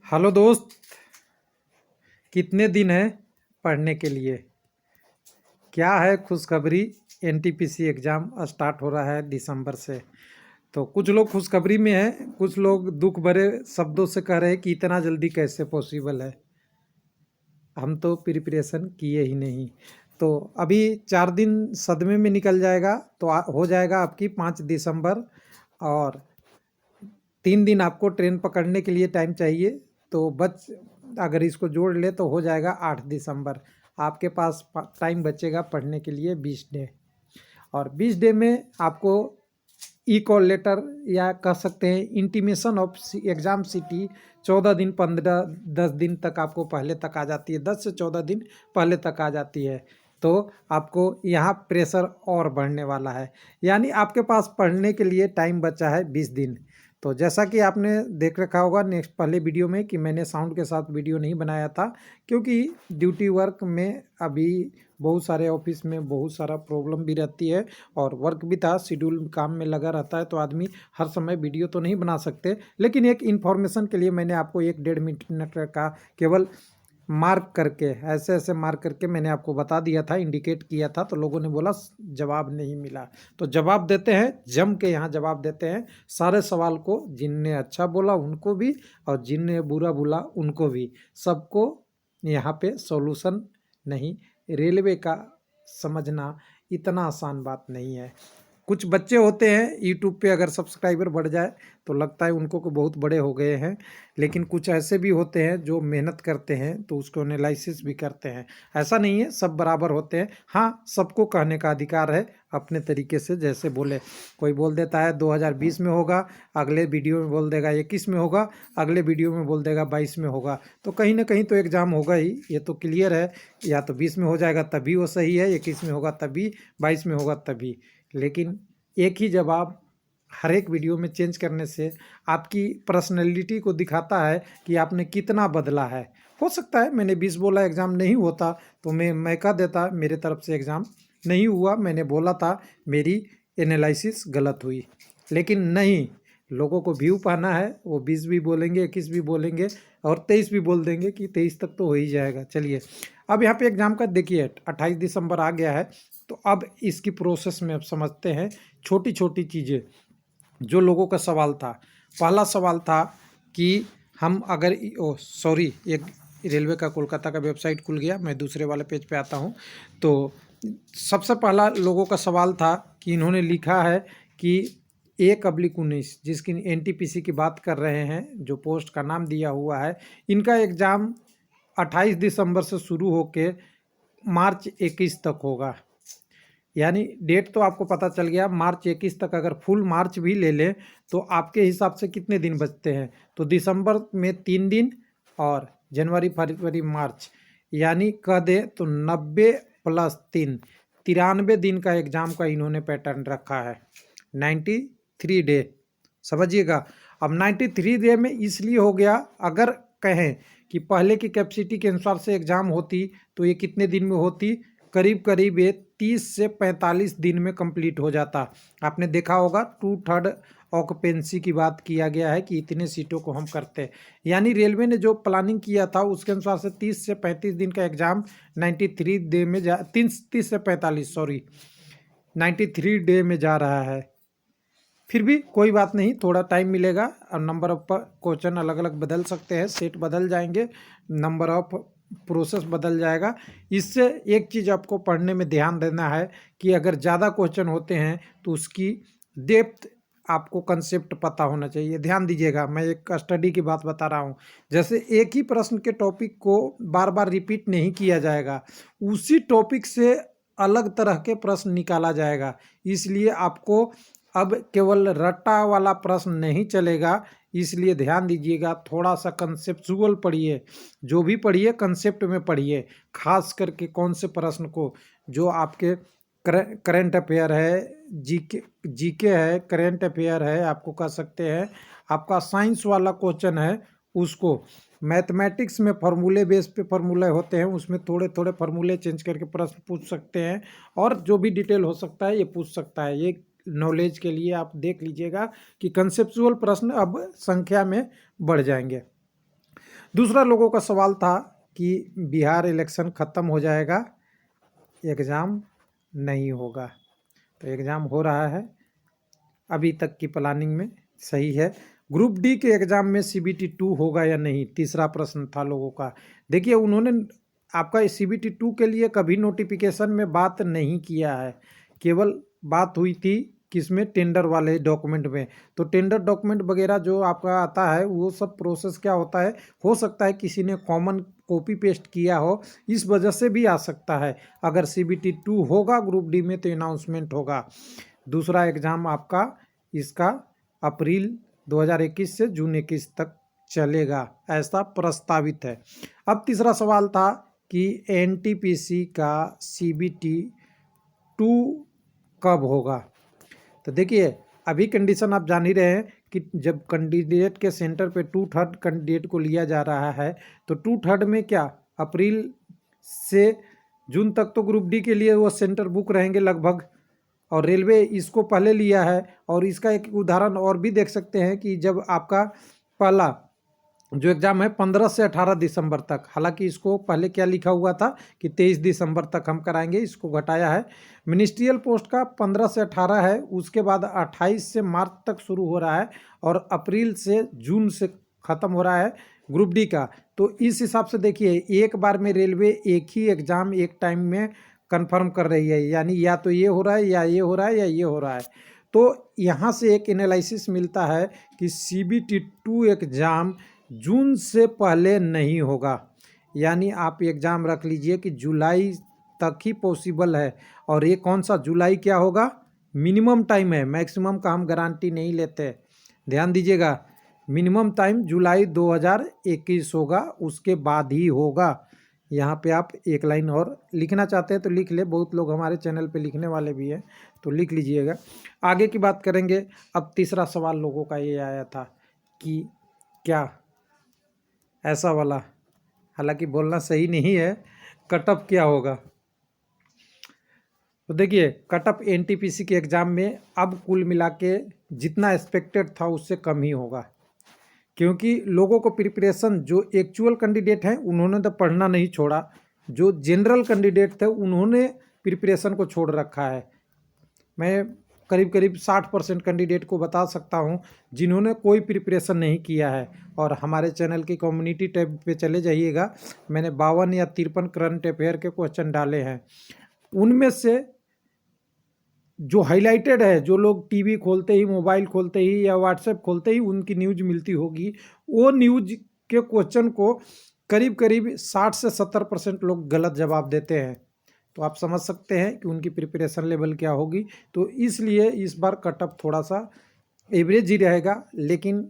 Hello दोस्त, कितने दिन है पढ़ने के लिए? क्या है खुशखबरी? एनटीपीसी एग्ज़ाम स्टार्ट हो रहा है दिसंबर से। तो कुछ लोग खुशखबरी में हैं, कुछ लोग दुख भरे शब्दों से कह रहे हैं कि इतना जल्दी कैसे पॉसिबल है। हम तो प्रिपरेशन किए ही नहीं। तो अभी 4 दिन सदमे में निकल जाएगा, तो हो जाएगा आपकी 5 दिसंबर। और 3 दिन आपको ट्रेन पकड़ने के लिए टाइम चाहिए। तो अगर इसको जोड़ ले तो हो जाएगा 8 दिसंबर। आपके पास टाइम बचेगा पढ़ने के लिए 20 डे। और 20 डे में आपको ई कॉल लेटर या कह सकते हैं इंटीमेशन ऑफ एग्ज़ाम सिटी 14 दिन 15 10 दिन तक आपको पहले तक आ जाती है। 10 से 14 दिन पहले तक आ जाती है। तो आपको यहाँ प्रेशर और बढ़ने वाला है। यानी आपके पास पढ़ने के लिए टाइम बचा है 20 दिन। तो जैसा कि आपने देख रखा होगा नेक्स्ट पहले वीडियो में कि मैंने साउंड के साथ वीडियो नहीं बनाया था, क्योंकि ड्यूटी वर्क में अभी बहुत सारे ऑफिस में बहुत सारा प्रॉब्लम भी रहती है और वर्क भी था, शेड्यूल काम में लगा रहता है, तो आदमी हर समय वीडियो तो नहीं बना सकते। लेकिन एक इन्फॉर्मेशन के लिए मैंने आपको 1-1.5 मिनट का केवल मार्क करके ऐसे ऐसे मार्क करके मैंने आपको बता दिया था, इंडिकेट किया था। तो लोगों ने बोला जवाब नहीं मिला, तो जवाब देते हैं, जम के यहाँ जवाब देते हैं सारे सवाल को। जिनने अच्छा बोला उनको भी और जिनने बुरा बोला उनको भी, सबको यहाँ पे सॉल्यूशन नहीं। रेलवे का समझना इतना आसान बात नहीं है। कुछ बच्चे होते हैं यूट्यूब पे, अगर सब्सक्राइबर बढ़ जाए तो लगता है उनको को बहुत बड़े हो गए हैं। लेकिन कुछ ऐसे भी होते हैं जो मेहनत करते हैं तो उसको एनालिसिस भी करते हैं। ऐसा नहीं है सब बराबर होते हैं। हाँ, सबको कहने का अधिकार है अपने तरीके से, जैसे बोले। कोई बोल देता है 2020 में होगा, अगले वीडियो में बोल देगा 21 में होगा, अगले वीडियो में बोल देगा 22 में होगा। तो कहीं ना कहीं तो एग्ज़ाम होगा ही, ये तो क्लियर है। या तो 20 में हो जाएगा तभी वो सही है, 21 में होगा तभी, 22 में होगा तभी। लेकिन एक ही जवाब हर एक वीडियो में चेंज करने से आपकी पर्सनैलिटी को दिखाता है कि आपने कितना बदला है। हो सकता है मैंने 20 बोला एग्ज़ाम नहीं होता तो मैं कह देता मेरे तरफ से एग्ज़ाम नहीं हुआ, मैंने बोला था, मेरी एनालिसिस गलत हुई। लेकिन नहीं, लोगों को व्यू पाना है, वो 20 भी बोलेंगे, 21 भी बोलेंगे और 23 भी बोल देंगे कि 23 तक तो हो ही जाएगा। चलिए, अब यहाँ पे एग्ज़ाम का देखिए 28 दिसंबर आ गया है। तो अब इसकी प्रोसेस में अब समझते हैं छोटी छोटी चीज़ें जो लोगों का सवाल था। पहला सवाल था कि हम अगर सॉरी, एक रेलवे का कोलकाता का वेबसाइट खुल गया, मैं दूसरे वाले पेज पे आता हूँ। तो सबसे पहला लोगों का सवाल था कि इन्होंने लिखा है कि 1/19 जिसकी एनटीपीसी की बात कर रहे हैं, जो पोस्ट का नाम दिया हुआ है, इनका एग्ज़ाम 28 दिसंबर से शुरू होके मार्च 21 तक होगा। यानी डेट तो आपको पता चल गया, मार्च 21 तक। अगर फुल मार्च भी ले लें तो आपके हिसाब से कितने दिन बचते हैं? तो दिसंबर में 3 दिन और जनवरी फरवरी मार्च, यानी कह दें तो 90 + 3 93 दिन का एग्ज़ाम का इन्होंने पैटर्न रखा है। 93 डे, समझिएगा। अब 93 डे में इसलिए हो गया, अगर कहें कि पहले की कैपेसिटी के अनुसार से एग्ज़ाम होती तो ये कितने दिन में होती? करीब करीब ये 30 से 45 दिन में कंप्लीट हो जाता। आपने देखा होगा 2/3 ऑक्यूपेंसी की बात किया गया है कि इतने सीटों को हम करते हैं। यानी रेलवे ने जो प्लानिंग किया था उसके अनुसार से 30 से 35 दिन का एग्ज़ाम 93 डे में 30 से 45 सॉरी 93 डे में जा रहा है। फिर भी कोई बात नहीं, थोड़ा टाइम मिलेगा और नंबर ऑफ क्वेश्चन अलग अलग बदल सकते हैं, सेट बदल जाएंगे, नंबर ऑफ प्रोसेस बदल जाएगा। इससे एक चीज़ आपको पढ़ने में ध्यान देना है कि अगर ज़्यादा क्वेश्चन होते हैं तो उसकी डेप्थ आपको कंसेप्ट पता होना चाहिए। ध्यान दीजिएगा, मैं एक स्टडी की बात बता रहा हूँ। जैसे एक ही प्रश्न के टॉपिक को बार बार रिपीट नहीं किया जाएगा, उसी टॉपिक से अलग तरह के प्रश्न निकाला जाएगा। इसलिए आपको अब केवल रट्टा वाला प्रश्न नहीं चलेगा। इसलिए ध्यान दीजिएगा, थोड़ा सा कंसेप्चुअल पढ़िए, जो भी पढ़िए कंसेप्ट में पढ़िए। खास करके कौन से प्रश्न को, जो आपके करंट अफेयर है, जीके है, करंट अफेयर है, आपको कह सकते हैं आपका साइंस वाला क्वेश्चन है, उसको मैथमेटिक्स में फार्मूले बेस पे फार्मूले होते हैं, उसमें थोड़े थोड़े फार्मूले चेंज करके प्रश्न पूछ सकते हैं। और जो भी डिटेल हो सकता है ये पूछ सकता है। ये नॉलेज के लिए आप देख लीजिएगा कि कंसेप्चुअल प्रश्न अब संख्या में बढ़ जाएंगे। दूसरा लोगों का सवाल था कि बिहार इलेक्शन ख़त्म हो जाएगा, एग्ज़ाम नहीं होगा। तो एग्ज़ाम हो रहा है, अभी तक की प्लानिंग में सही है। ग्रुप डी के एग्ज़ाम में CBT 2 होगा या नहीं, तीसरा प्रश्न था लोगों का। देखिए, उन्होंने आपका CBT 2 के लिए कभी नोटिफिकेशन में बात नहीं किया है, केवल बात हुई थी किसमें, टेंडर वाले डॉक्यूमेंट में। तो टेंडर डॉक्यूमेंट वगैरह जो आपका आता है वो सब प्रोसेस क्या होता है, हो सकता है किसी ने कॉमन कॉपी पेस्ट किया हो, इस वजह से भी आ सकता है। अगर CBT 2 होगा ग्रुप डी में तो अनाउंसमेंट होगा। दूसरा एग्ज़ाम आपका इसका अप्रैल 2021 से जून 21 तक चलेगा, ऐसा प्रस्तावित है। अब तीसरा सवाल था कि NTPC का CBT 2 कब होगा। तो देखिए, अभी कंडीशन आप जान ही रहे हैं कि जब कैंडिडेट के सेंटर पे 2/3 कैंडिडेट को लिया जा रहा है, तो 2/3 में क्या अप्रैल से जून तक तो ग्रुप डी के लिए वो सेंटर बुक रहेंगे लगभग, और रेलवे इसको पहले लिया है। और इसका एक उदाहरण और भी देख सकते हैं कि जब आपका पहला जो एग्ज़ाम है 15 से 18 दिसंबर तक, हालांकि इसको पहले क्या लिखा हुआ था कि 23 दिसंबर तक हम कराएंगे, इसको घटाया है। मिनिस्ट्रियल पोस्ट का 15 से 18 है, उसके बाद 28 से मार्च तक शुरू हो रहा है और अप्रैल से जून से ख़त्म हो रहा है ग्रुप डी का। तो इस हिसाब से देखिए, एक बार में रेलवे एक ही एग्ज़ाम एक टाइम में कंफर्म कर रही है, यानी या तो ये हो रहा है या ये हो रहा है या ये हो रहा है। तो यहाँ से एक एनालिसिस मिलता है कि CBT 2 एग्ज़ाम जून से पहले नहीं होगा, यानी आप एग्ज़ाम रख लीजिए कि जुलाई तक ही पॉसिबल है। और ये कौन सा जुलाई क्या होगा, मिनिमम टाइम है, मैक्सिमम का हम गारंटी नहीं लेते, ध्यान दीजिएगा। मिनिमम टाइम जुलाई 2021 होगा, उसके बाद ही होगा। यहाँ पे आप एक लाइन और लिखना चाहते हैं तो लिख ले, बहुत लोग हमारे चैनल पे लिखने वाले भी हैं, तो लिख लीजिएगा। आगे की बात करेंगे। अब तीसरा सवाल लोगों का ये आया था कि क्या ऐसा वाला, हालांकि बोलना सही नहीं है, कटअप क्या होगा। तो देखिए, कटअप NTPC के एग्ज़ाम में अब कुल मिला के जितना एक्सपेक्टेड था उससे कम ही होगा, क्योंकि लोगों को प्रिपरेशन, जो एक्चुअल कैंडिडेट हैं उन्होंने तो पढ़ना नहीं छोड़ा, जो जनरल कैंडिडेट थे उन्होंने प्रिपरेशन को छोड़ रखा है। मैं करीब करीब 60% कैंडिडेट को बता सकता हूं जिन्होंने कोई प्रिपरेशन नहीं किया है। और हमारे चैनल की कम्युनिटी टैब पे चले जाइएगा, मैंने 52 या 53 करंट अफेयर के क्वेश्चन डाले हैं। उनमें से जो हाईलाइटेड है, जो लोग टीवी खोलते ही, मोबाइल खोलते ही या व्हाट्सएप खोलते ही उनकी न्यूज मिलती होगी, वो न्यूज के क्वेश्चन को करीब करीब 60 से 70% लोग गलत जवाब देते हैं। तो आप समझ सकते हैं कि उनकी प्रिपरेशन लेवल क्या होगी। तो इसलिए इस बार कटअप थोड़ा सा एवरेज ही रहेगा, लेकिन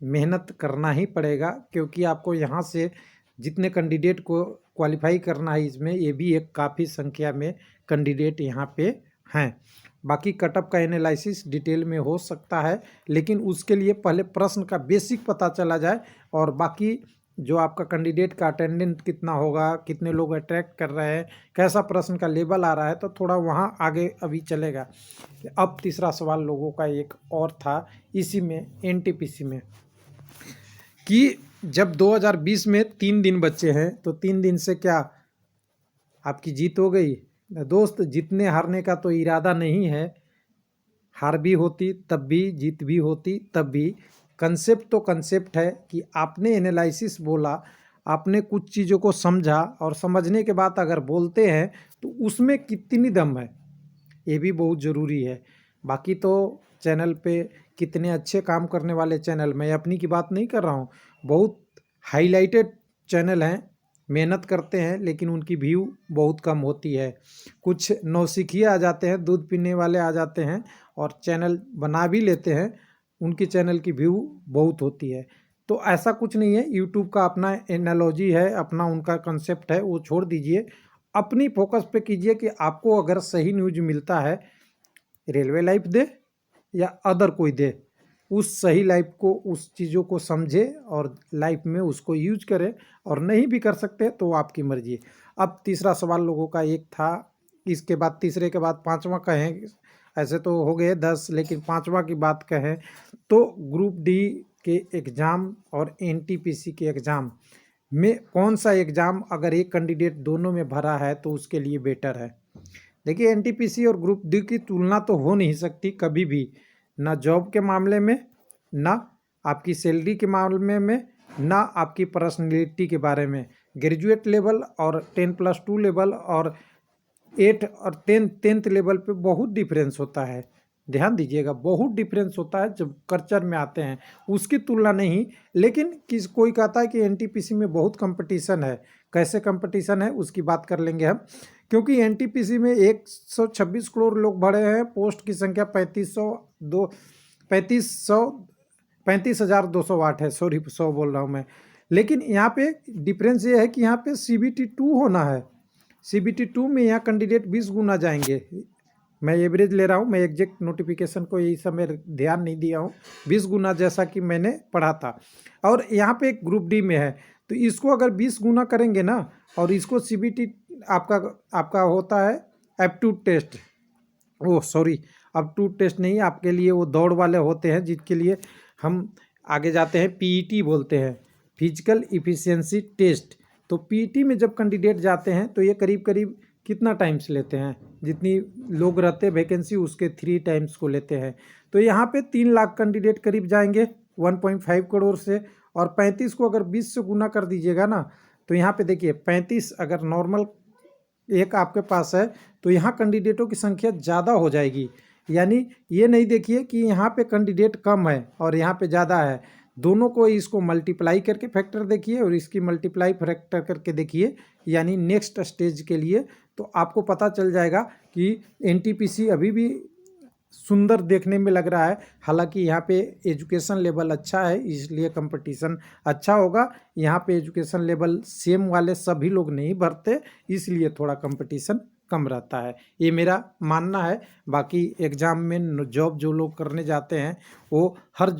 मेहनत करना ही पड़ेगा, क्योंकि आपको यहाँ से जितने कैंडिडेट को क्वालिफाई करना है, इसमें ये भी एक काफ़ी संख्या में कैंडिडेट यहाँ पे हैं। बाकी कटअप का एनालिसिस डिटेल में हो सकता है, लेकिन उसके लिए पहले प्रश्न का बेसिक पता चला जाए, और बाकी जो आपका कैंडिडेट का अटेंडेंस कितना होगा, कितने लोग अट्रैक्ट कर रहे हैं, कैसा प्रश्न का लेवल आ रहा है, तो थोड़ा वहाँ आगे अभी चलेगा। अब तीसरा सवाल लोगों का एक और था इसी में, NTPC में, कि जब 2020 में 3 दिन बचे हैं तो 3 दिन से क्या आपकी जीत हो गई। दोस्त, जीतने हारने का तो इरादा नहीं है, हार भी होती तब भी, जीत भी होती तब भी। कंसेप्ट तो कंसेप्ट है कि आपने एनालिसिस बोला, आपने कुछ चीज़ों को समझा, और समझने के बाद अगर बोलते हैं तो उसमें कितनी दम है, ये भी बहुत ज़रूरी है। बाकी तो चैनल पे कितने अच्छे काम करने वाले चैनल, मैं अपनी की बात नहीं कर रहा हूँ, बहुत हाईलाइटेड चैनल हैं, मेहनत करते हैं, लेकिन उनकी व्यू बहुत कम होती है। कुछ नौसिखिए आ जाते हैं, दूध पीने वाले आ जाते हैं और चैनल बना भी लेते हैं, उनकी चैनल की व्यू बहुत होती है। तो ऐसा कुछ नहीं है, यूट्यूब का अपना एनालॉजी है, अपना उनका कंसेप्ट है, वो छोड़ दीजिए, अपनी फोकस पे कीजिए कि आपको अगर सही न्यूज मिलता है, रेलवे लाइफ दे या अदर कोई दे, उस सही लाइफ को, उस चीज़ों को समझे और लाइफ में उसको यूज करें, और नहीं भी कर सकते तो आपकी मर्जी। अब तीसरा सवाल लोगों का एक था, इसके बाद तीसरे के बाद पांचवा कहें, ऐसे तो हो गए 10, लेकिन पांचवा की बात कहें तो ग्रुप डी के एग्ज़ाम और एनटीपीसी के एग्ज़ाम में कौन सा एग्ज़ाम अगर एक कैंडिडेट दोनों में भरा है तो उसके लिए बेटर है। देखिए एनटीपीसी और ग्रुप डी की तुलना तो हो नहीं सकती कभी भी, ना जॉब के मामले में, ना आपकी सैलरी के मामले में, ना आपकी पर्सनैलिटी के बारे में। ग्रेजुएट लेवल और 10+2 लेवल और 8 और 10th लेवल पे बहुत डिफरेंस होता है। ध्यान दीजिएगा, बहुत डिफरेंस होता है जब कल्चर में आते हैं, उसकी तुलना नहीं। लेकिन कोई कहता है कि एनटीपीसी में बहुत कंपटीशन है। कैसे कंपटीशन है उसकी बात कर लेंगे हम, क्योंकि एनटीपीसी में 126 करोड़ लोग भरे हैं, पोस्ट की संख्या 35,208 है। सॉरी 100 बोल रहा हूँ मैं। लेकिन यहाँ पे डिफरेंस ये है कि यहाँ पे CBT2 होना है। CBT2 में यहाँ कैंडिडेट 20 गुना जाएंगे। मैं एवरेज ले रहा हूँ, मैं एग्जैक्ट नोटिफिकेशन को इस समय ध्यान नहीं दिया हूँ। 20 गुना जैसा कि मैंने पढ़ा था। और यहाँ पे ग्रुप डी में है, तो इसको अगर 20 गुना करेंगे ना, और इसको CBT आपका होता है aptitude test, oh sorry aptitude test नहीं, आपके लिए वो दौड़ वाले होते हैं जिनके लिए हम आगे जाते हैं, PET बोलते हैं, फिजिकल इफिशियंसी टेस्ट। तो PET में जब कैंडिडेट जाते हैं तो ये करीब करीब कितना टाइम्स लेते हैं, जितनी लोग रहते हैं वैकेंसी उसके 3 टाइम्स को लेते हैं। तो यहाँ पे 3 लाख कैंडिडेट करीब जाएंगे 1.5 करोड़ से, और 35 को अगर 20 से गुना कर दीजिएगा ना, तो यहाँ पे देखिए 35 अगर नॉर्मल एक आपके पास है तो यहाँ कैंडिडेटों की संख्या ज़्यादा हो जाएगी। यानी ये नहीं देखिए कि यहाँ पे कैंडिडेट कम है और यहाँ पे ज़्यादा है, दोनों को इसको मल्टीप्लाई करके फैक्टर देखिए और इसकी मल्टीप्लाई फैक्टर करके देखिए, यानी नेक्स्ट स्टेज के लिए, तो आपको पता चल जाएगा कि एनटीपीसी अभी भी सुंदर देखने में लग रहा है। हालांकि यहाँ पे एजुकेशन लेवल अच्छा है इसलिए कंपटीशन अच्छा होगा। यहाँ पे एजुकेशन लेवल सेम वाले सभी लोग नहीं भरते, इसलिए थोड़ा कंपटीशन कम रहता है, ये मेरा मानना है। बाकी एग्ज़ाम में जॉब जो लोग करने जाते हैं वो हर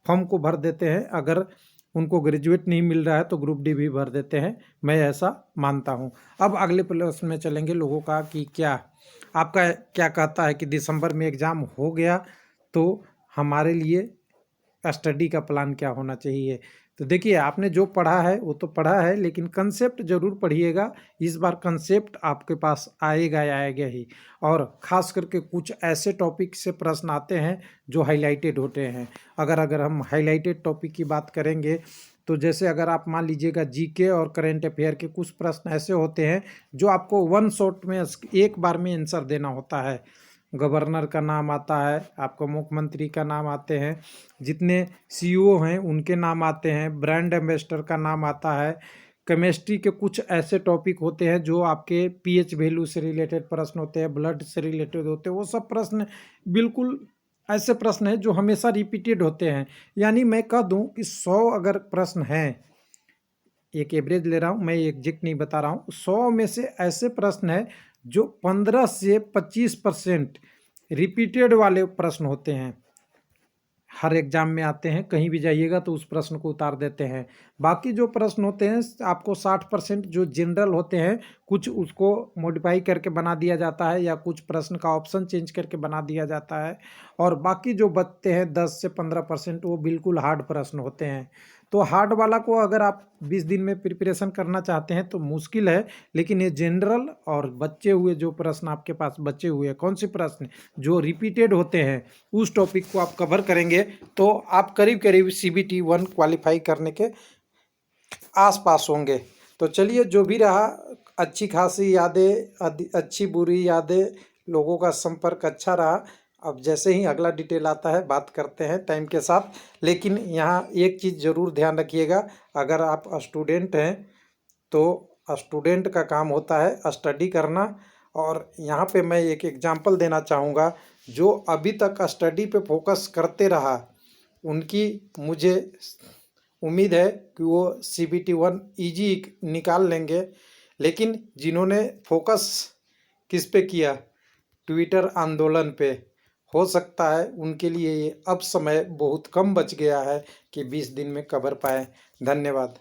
फॉर्म को भर देते हैं, अगर उनको ग्रेजुएट नहीं मिल रहा है तो ग्रुप डी भी भर देते हैं, मैं ऐसा मानता हूं। अब अगले प्रश्न में चलेंगे लोगों का कि क्या आपका क्या कहता है कि दिसंबर में एग्ज़ाम हो गया तो हमारे लिए स्टडी का प्लान क्या होना चाहिए। तो देखिए आपने जो पढ़ा है वो तो पढ़ा है, लेकिन कंसेप्ट जरूर पढ़िएगा। इस बार कंसेप्ट आपके पास आएगा ही, और ख़ास करके कुछ ऐसे टॉपिक से प्रश्न आते हैं जो हाईलाइटेड होते हैं। अगर हम हाईलाइटेड टॉपिक की बात करेंगे तो जैसे अगर आप मान लीजिएगा जीके और करंट अफेयर के कुछ प्रश्न ऐसे होते हैं जो आपको वन शॉट में एक बार में आंसर देना होता है। गवर्नर का नाम आता है, आपको मुख्यमंत्री का नाम आते हैं, जितने CEO हैं उनके नाम आते हैं, ब्रांड एम्बेसडर का नाम आता है। केमिस्ट्री के कुछ ऐसे टॉपिक होते हैं जो आपके pH वैल्यू से रिलेटेड प्रश्न होते हैं, ब्लड से रिलेटेड होते हैं। वो सब प्रश्न बिल्कुल ऐसे प्रश्न हैं जो हमेशा रिपीटेड होते हैं। यानी मैं कह दूं कि 100 अगर प्रश्न हैं, एक एवरेज ले रहा हूं मैं, एग्जैक्ट नहीं बता रहा हूं, 100 में से ऐसे प्रश्न है जो 15 से 25% रिपीटेड वाले प्रश्न होते हैं। हर एग्जाम में आते हैं, कहीं भी जाइएगा तो उस प्रश्न को उतार देते हैं। बाकी जो प्रश्न होते हैं आपको 60% जो जनरल होते हैं, कुछ उसको मॉडिफाई करके बना दिया जाता है या कुछ प्रश्न का ऑप्शन चेंज करके बना दिया जाता है, और बाकी जो बचते हैं 10 से 15% वो बिल्कुल हार्ड प्रश्न होते हैं। तो हार्ड वाला को अगर आप 20 दिन में प्रिपरेशन करना चाहते हैं तो मुश्किल है, लेकिन ये जनरल और बचे हुए जो प्रश्न आपके पास बचे हुए कौन से प्रश्न जो रिपीटेड होते हैं उस टॉपिक को आप कवर करेंगे तो आप करीब करीब CBT 1 क्वालिफाई करने के आसपास होंगे। तो चलिए जो भी रहा, अच्छी खासी यादें, अच्छी बुरी यादें, लोगों का संपर्क अच्छा रहा। अब जैसे ही अगला डिटेल आता है बात करते हैं टाइम के साथ। लेकिन यहाँ एक चीज़ ज़रूर ध्यान रखिएगा, अगर आप स्टूडेंट हैं तो स्टूडेंट का काम होता है स्टडी करना। और यहाँ पे मैं एक एग्जांपल देना चाहूँगा, जो अभी तक स्टडी पे फोकस करते रहा उनकी मुझे उम्मीद है कि वो CBT 1 ईजी निकाल लेंगे। लेकिन जिन्होंने फोकस किस पे किया, ट्विटर आंदोलन पे, हो सकता है उनके लिए ये अब समय बहुत कम बच गया है कि 20 दिन में कवर पाएँ। धन्यवाद।